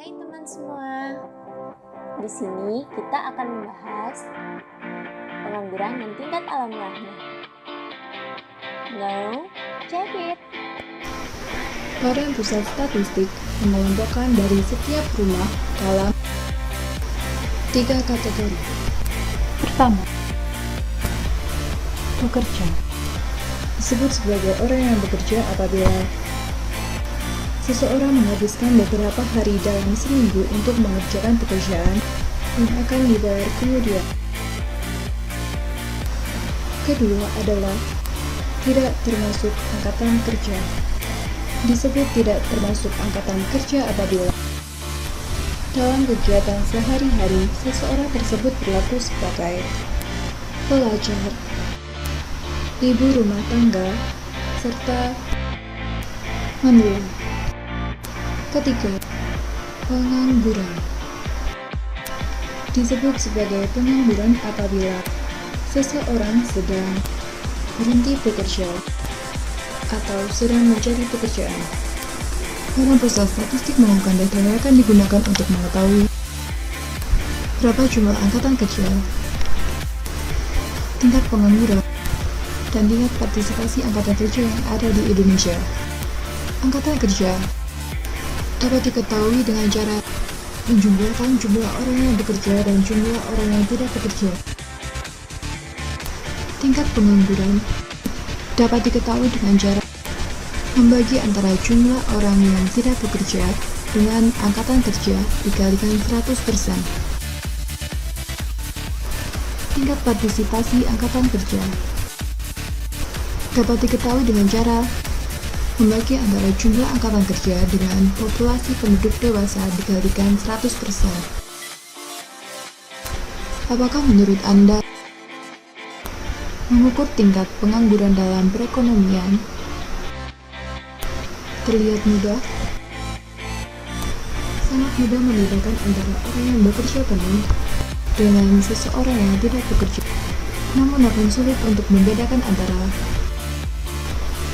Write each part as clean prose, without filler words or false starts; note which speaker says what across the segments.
Speaker 1: Hai teman semua, di sini kita akan membahas pengangguran dan tingkat alamiahnya. Now, check it.
Speaker 2: Badan Pusat Statistik mengelompokkan dari setiap rumah dalam 3 kategori. Pertama, pekerja. Disebut sebagai orang yang bekerja apabila seseorang menghabiskan beberapa hari dalam seminggu untuk mengerjakan pekerjaan yang akan dibayar kemudian. Kedua adalah tidak termasuk angkatan kerja. Disebut tidak termasuk angkatan kerja apabila dalam kegiatan sehari-hari seseorang tersebut berlaku sebagai pelajar, ibu rumah tangga, serta mendiang. Ketiga, pengangguran. Disebut sebagai pengangguran apabila seseorang sedang berhenti bekerja atau sedang mencari pekerjaan. Badan Pusat Statistik melakukan data yang akan digunakan untuk mengetahui berapa jumlah angkatan kerja, tingkat pengangguran, dan tingkat partisipasi angkatan kerja yang ada di Indonesia. Angkatan kerja dapat diketahui dengan cara menjumlahkan jumlah orang yang bekerja dan jumlah orang yang tidak bekerja. Tingkat pengangguran dapat diketahui dengan cara membagi antara jumlah orang yang tidak bekerja dengan angkatan kerja dikalikan 100%. Tingkat partisipasi angkatan kerja dapat diketahui dengan cara membagi antara jumlah angkatan kerja dengan populasi penduduk dewasa dikalikan 100%. Apakah menurut Anda mengukur tingkat pengangguran dalam perekonomian terlihat mudah? Sangat mudah membedakan antara orang yang bekerja penuh dengan seseorang yang tidak bekerja. Namun akan sulit untuk membedakan antara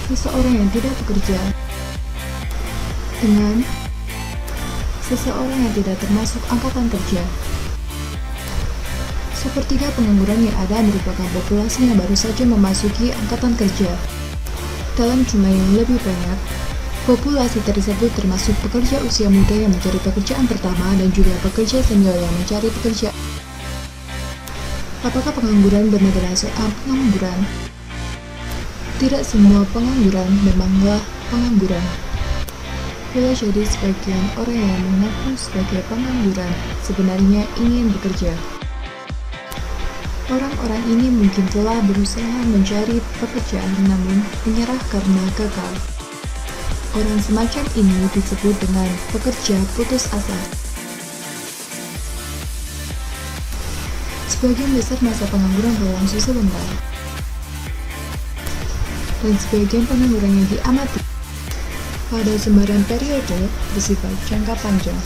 Speaker 2: seseorang yang tidak bekerja dengan seseorang yang tidak termasuk angkatan kerja. Sepertiga pengangguran yang ada merupakan populasi yang baru saja memasuki angkatan kerja. Dalam jumlah yang lebih banyak, populasi tersebut termasuk pekerja usia muda yang mencari pekerjaan pertama dan juga pekerja senior yang mencari pekerjaan. Apakah pengangguran benar-benar soal pengangguran? Tidak semua pengangguran memanglah pengangguran. Bila jadi sebagian orang yang mengaku sebagai pengangguran sebenarnya ingin bekerja. Orang-orang ini mungkin telah berusaha mencari pekerjaan namun menyerah karena gagal. Orang semacam ini disebut dengan pekerja putus asa. Sebagian besar masa pengangguran berlangsung sebentar, dan sebagian pengangguran yang diamati pada sembarang periode bersifat jangka panjang.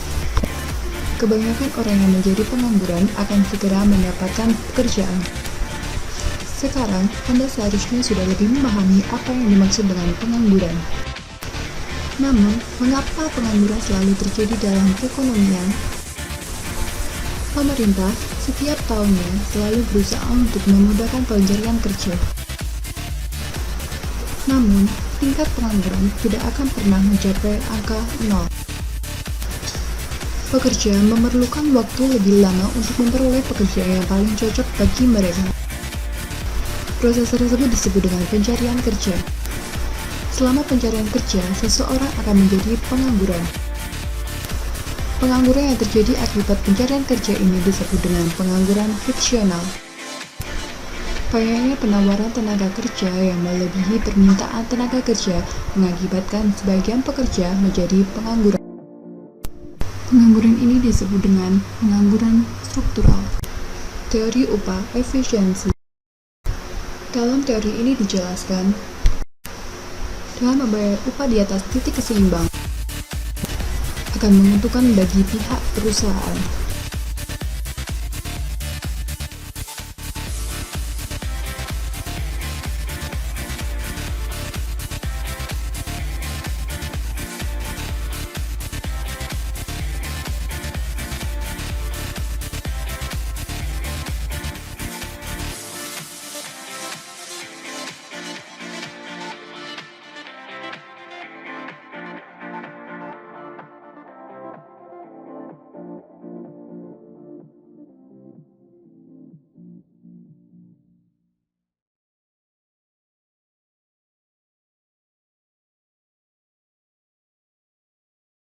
Speaker 2: Kebanyakan orang yang menjadi pengangguran akan segera mendapatkan pekerjaan. Sekarang, Anda seharusnya sudah lebih memahami apa yang dimaksud dengan pengangguran. Namun, mengapa pengangguran selalu terjadi dalam perekonomian? Pemerintah setiap tahunnya selalu berusaha untuk memudahkan pencarian kerja. Namun, tingkat pengangguran tidak akan pernah mencapai angka 0. Pekerja memerlukan waktu lebih lama untuk memperoleh pekerjaan yang paling cocok bagi mereka. Proses tersebut disebut dengan pencarian kerja. Selama pencarian kerja, seseorang akan menjadi pengangguran. Pengangguran yang terjadi akibat pencarian kerja ini disebut dengan pengangguran fiksional. Banyaknya penawaran tenaga kerja yang melebihi permintaan tenaga kerja mengakibatkan sebagian pekerja menjadi pengangguran. Pengangguran ini disebut dengan pengangguran struktural. Teori upah efisiensi. Dalam teori ini dijelaskan, dengan membayar upah di atas titik keseimbangan akan menguntungkan bagi pihak perusahaan.